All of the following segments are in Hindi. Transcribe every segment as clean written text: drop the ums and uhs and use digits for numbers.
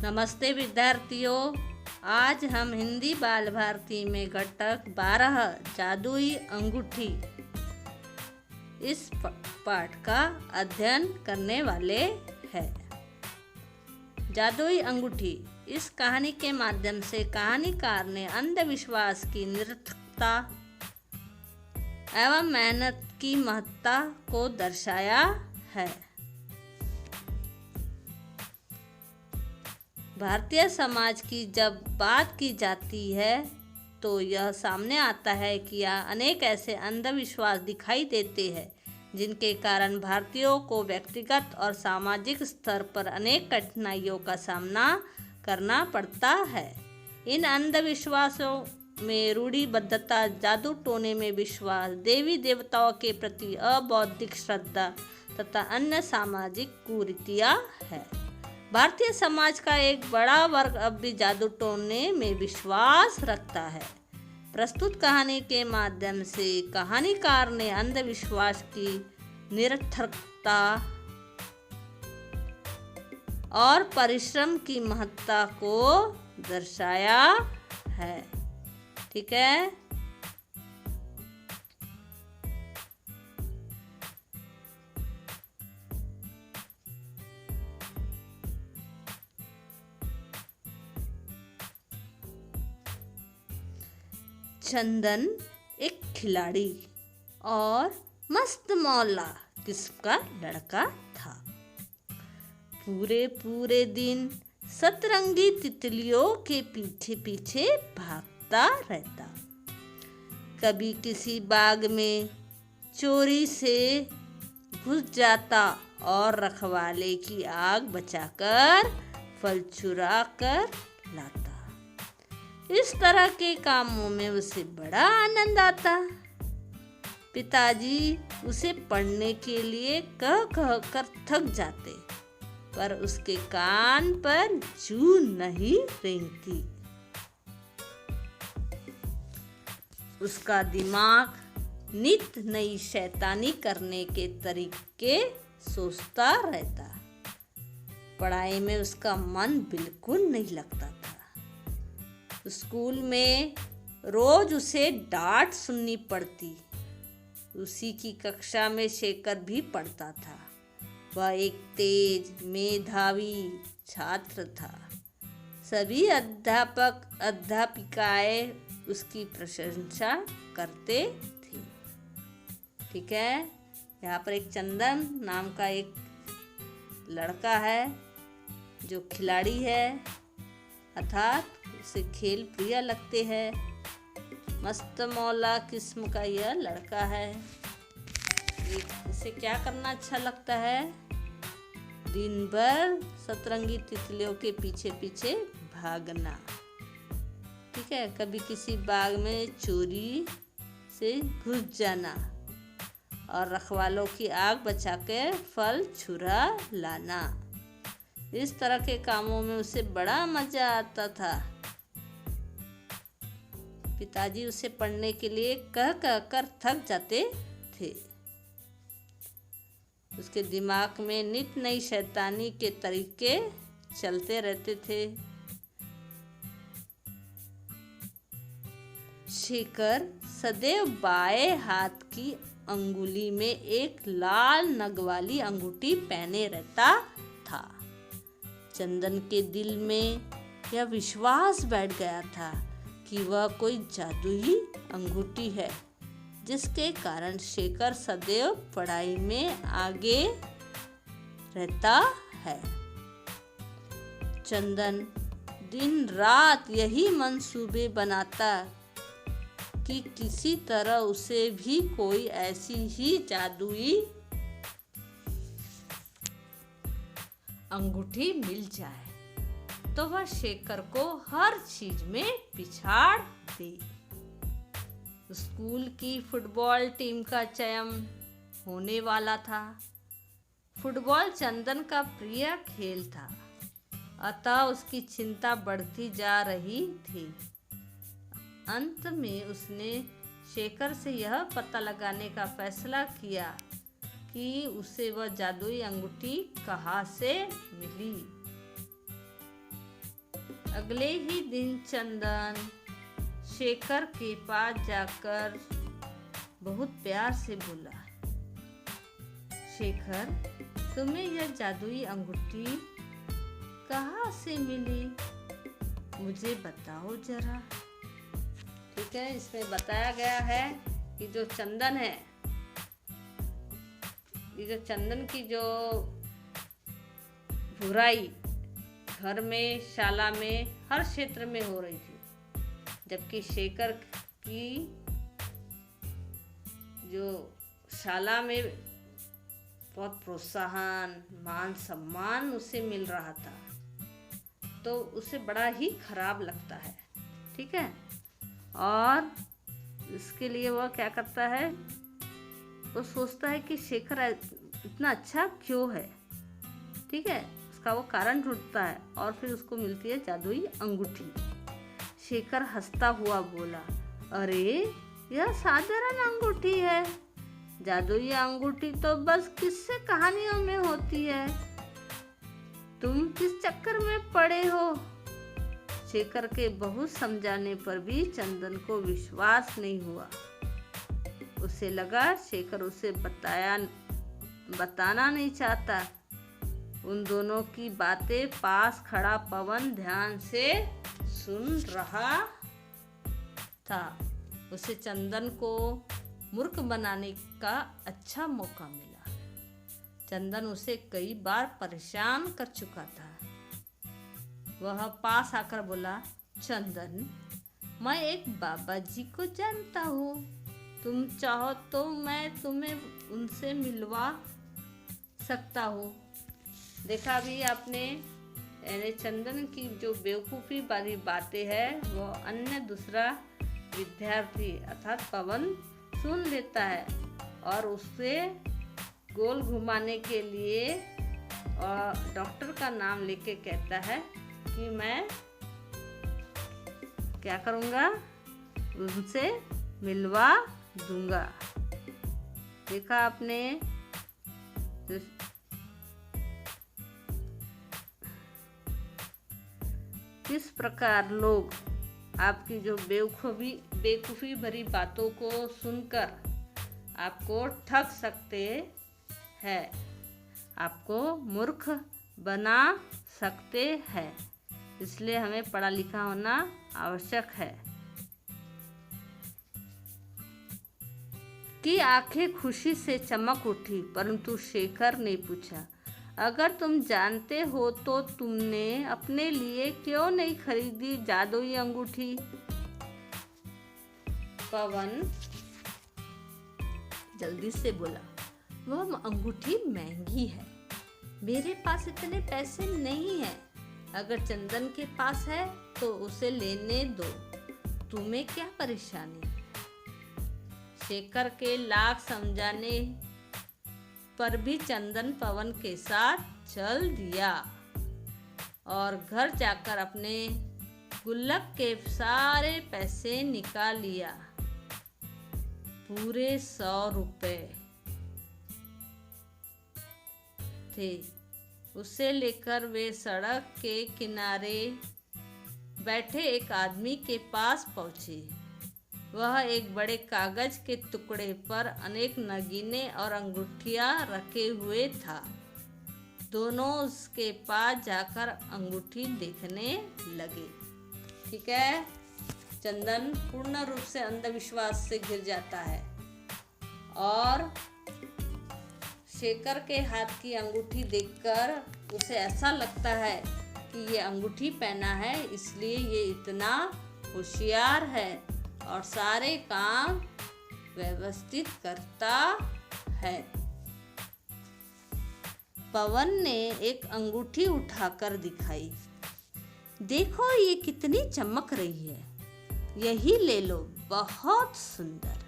नमस्ते विद्यार्थियों। आज हम हिंदी बाल भारती में घटक 12 जादुई अंगूठी इस पाठ का अध्ययन करने वाले हैं। जादुई अंगूठी। इस कहानी के माध्यम से कहानीकार ने अंधविश्वास की निरर्थकता एवं मेहनत की महत्ता को दर्शाया है। भारतीय समाज की जब बात की जाती है तो यह सामने आता है कि यहाँ अनेक ऐसे अंधविश्वास दिखाई देते हैं जिनके कारण भारतीयों को व्यक्तिगत और सामाजिक स्तर पर अनेक कठिनाइयों का सामना करना पड़ता है। इन अंधविश्वासों में रूढ़िबद्धता, जादू टोने में विश्वास, देवी देवताओं के प्रति अबौद्धिक श्रद्धा तथा अन्य सामाजिक कुरीतियाँ हैं। भारतीय समाज का एक बड़ा वर्ग अब भी जादू टोने में विश्वास रखता है। प्रस्तुत कहानी के माध्यम से कहानीकार ने अंधविश्वास की निरर्थकता और परिश्रम की महत्ता को दर्शाया है। ठीक है। चंदन एक खिलाड़ी और मस्त मौला किस्म का लड़का था। पूरे दिन सतरंगी तितलियों के पीछे पीछे भागता रहता। कभी किसी बाग में चोरी से घुस जाता और रखवाले की आग बचाकर फल चुरा कर लाता। इस तरह के कामों में उसे बड़ा आनंद आता। पिताजी उसे पढ़ने के लिए कह कर थक जाते, पर उसके कान पर जूं नहीं रेंगती। उसका दिमाग नित नई शैतानी करने के तरीके सोचता रहता। पढ़ाई में उसका मन बिल्कुल नहीं लगता था। स्कूल में रोज उसे डांट सुननी पड़ती। उसी की कक्षा में शेखर भी पढ़ता था। वह एक तेज मेधावी छात्र था। सभी अध्यापक अध्यापिकाएं उसकी प्रशंसा करते थे। ठीक है। यहाँ पर एक चंदन नाम का एक लड़का है जो खिलाड़ी है, अर्थात उसे खेल प्रिय लगते हैं। मस्त मौला किस्म का यह लड़का है। इसे क्या करना अच्छा लगता है? दिन भर सतरंगी तितलियों के पीछे पीछे भागना। ठीक है। कभी किसी बाग में चोरी से घुस जाना और रखवालों की आग बचाकर फल चुरा लाना। इस तरह के कामों में उसे बड़ा मजा आता था। पिताजी उसे पढ़ने के लिए कह कर थक जाते थे। उसके दिमाग में नित नई शैतानी के तरीके चलते रहते थे। शेखर सदैव बाएं हाथ की अंगुली में एक लाल नग वाली अंगूठी पहने रहता था। चंदन के दिल में यह विश्वास बैठ गया था कि वह कोई जादुई अंगूठी है जिसके कारण शेखर सदैव पढ़ाई में आगे रहता है। चंदन दिन रात यही मंसूबे बनाता कि किसी तरह उसे भी कोई ऐसी ही जादुई अंगूठी मिल जाए तो वह शेखर को हर चीज में पिछाड़ दे। स्कूल की फुटबॉल टीम का चयन होने वाला था। फुटबॉल चंदन का प्रिय खेल था, अतः उसकी चिंता बढ़ती जा रही थी। अंत में उसने शेखर से यह पता लगाने का फैसला किया कि उसे वह जादुई अंगूठी कहाँ से मिली। अगले ही दिन चंदन शेखर के पास जाकर बहुत प्यार से बोला, शेखर, तुम्हें यह जादुई अंगूठी कहाँ से मिली? मुझे बताओ जरा। ठीक है, इसमें बताया गया है कि जो चंदन है, ये जो चंदन की जो बुराई घर में, शाला में, हर क्षेत्र में हो रही थी, जबकि शेखर की जो शाला में बहुत प्रोत्साहन, मान सम्मान उसे मिल रहा था, तो उसे बड़ा ही खराब लगता है। ठीक है, और इसके लिए वह क्या करता है, वो सोचता है कि शेखर इतना अच्छा क्यों है। ठीक है, उसका वो कारण ढूंढता है और फिर उसको मिलती है जादुई अंगूठी। शेखर हंसता हुआ बोला, अरे यह साधारण अंगूठी है, जादुई अंगूठी तो बस किस्से कहानियों में होती है, तुम किस चक्कर में पड़े हो? शेखर के बहुत समझाने पर भी चंदन को विश्वास नहीं हुआ। उसे लगा शेखर उसे बताना नहीं चाहता। उन दोनों की बातें पास खड़ा पवन ध्यान से सुन रहा था। उसे चंदन को मूर्ख बनाने का अच्छा मौका मिला। चंदन उसे कई बार परेशान कर चुका था। वह पास आकर बोला, चंदन, मैं एक बाबा जी को जानता हूँ, तुम चाहो तो मैं तुम्हें उनसे मिलवा सकता हूँ। देखा भी आपने, यानी चंदन की जो बेवकूफ़ी वाली बातें हैं वो अन्य दूसरा विद्यार्थी अर्थात पवन सुन लेता है और उससे गोल घुमाने के लिए डॉक्टर का नाम लेके कहता है कि मैं क्या करूँगा, उनसे मिलवा दूंगा। देखा आपने, किस प्रकार लोग आपकी जो बेवकूफ़ी भरी बातों को सुनकर आपको ठग सकते हैं, आपको मूर्ख बना सकते हैं। इसलिए हमें पढ़ा लिखा होना आवश्यक है। की आंखें खुशी से चमक उठी, परंतु शेखर ने पूछा, अगर तुम जानते हो तो तुमने अपने लिए क्यों नहीं खरीदी जादुई अंगूठी? पवन जल्दी से बोला, वह अंगूठी महंगी है, मेरे पास इतने पैसे नहीं है। अगर चंदन के पास है तो उसे लेने दो, तुम्हें क्या परेशानी? शेखर के लाख समझाने पर भी चंदन पवन के साथ चल दिया और घर जाकर अपने गुल्लक के सारे पैसे निकाल लिया। पूरे 100 रुपए थे। उसे लेकर वे सड़क के किनारे बैठे एक आदमी के पास पहुंचे। वह एक बड़े कागज के टुकड़े पर अनेक नगीने और अंगूठियां रखे हुए था। दोनों उसके पास जाकर अंगूठी देखने लगे। ठीक है, चंदन पूर्ण रूप से अंधविश्वास से घिर जाता है और शेखर के हाथ की अंगूठी देखकर उसे ऐसा लगता है कि ये अंगूठी पहना है, इसलिए ये इतना होशियार है और सारे काम व्यवस्थित करता है। पवन ने एक अंगूठी उठाकर दिखाई, देखो ये कितनी चमक रही है, यही ले लो, बहुत सुंदर।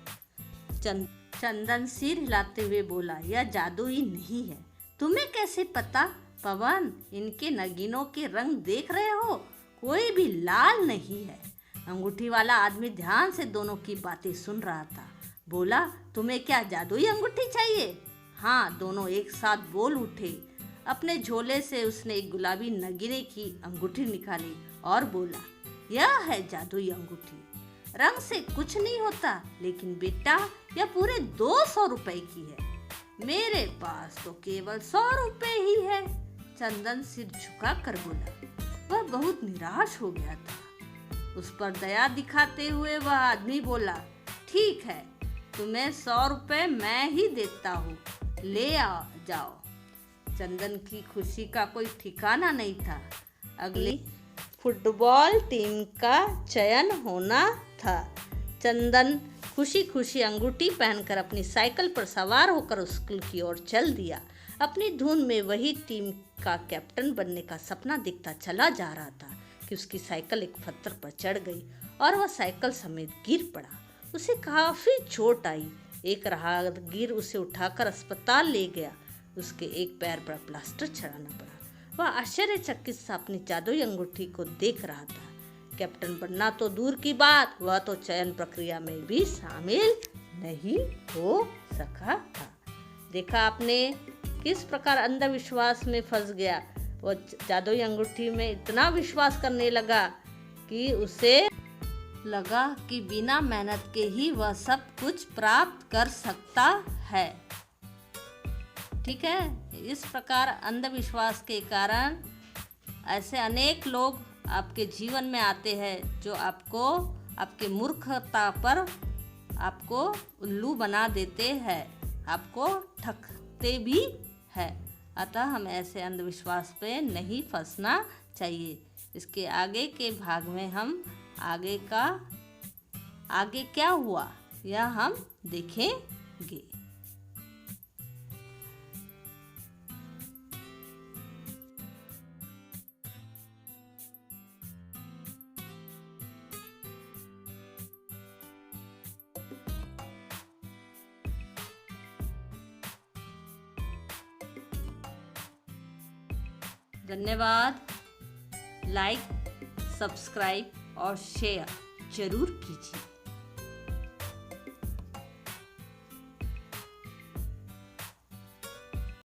चंदन सिर हिलाते हुए बोला, यह जादुई नहीं है। तुम्हें कैसे पता? पवन, इनके नगीनों के रंग देख रहे हो, कोई भी लाल नहीं है। अंगूठी वाला आदमी ध्यान से दोनों की बातें सुन रहा था। बोला, तुम्हें क्या जादुई अंगूठी चाहिए? हाँ, दोनों एक साथ बोल उठे। अपने झोले से उसने एक गुलाबी नगीने की अंगूठी निकाली और बोला, यह है जादुई अंगूठी। रंग से कुछ नहीं होता, लेकिन बेटा यह पूरे 200 रुपए की है। मेरे पास तो केवल 100 रुपए ही है। चंदन सिर झुका कर बोला। वह बहुत निराश हो गया था। उस पर दया दिखाते हुए वह आदमी बोला, ठीक है, तुम्हें 100 रुपए मैं ही देता हूँ, ले जाओ। चंदन की खुशी का कोई ठिकाना नहीं था। अगली फुटबॉल टीम का चयन होना था। चंदन खुशी खुशी अंगूठी पहनकर अपनी साइकिल पर सवार होकर स्कूल की ओर चल दिया। अपनी धुन में वही टीम का कैप्टन बनने का सपना दिखता चला जा रहा था कि उसकी साइकिल एक पत्थर पर चढ़ गई और वह साइकिल समेत गिर पड़ा। उसे काफी चोट आई। एक राहगीर उसे उठाकर अस्पताल ले गया। उसके एक पैर पर प्लास्टर चढ़ाना पड़ा। वह आश्चर्यचकित सा अपनी जादुई अंगूठी को देख रहा था। कैप्टन बनना तो दूर की बात, वह तो चयन प्रक्रिया में भी शामिल नहीं हो सका था। देखा आपने किस प्रकार अंधविश्वास में फंस गया। वह जादुई अंगूठी में इतना विश्वास करने लगा कि उसे लगा कि बिना मेहनत के ही वह सब कुछ प्राप्त कर सकता है। ठीक है, इस प्रकार अंधविश्वास के कारण ऐसे अनेक लोग आपके जीवन में आते हैं जो आपको आपके मूर्खता पर आपको उल्लू बना देते हैं, आपको ठगते भी है। अतः हमें ऐसे अंधविश्वास पे नहीं फंसना चाहिए। इसके आगे के भाग में हम आगे क्या हुआ यह हम देखेंगे। धन्यवाद। लाइक, सब्सक्राइब और शेयर जरूर कीजिए।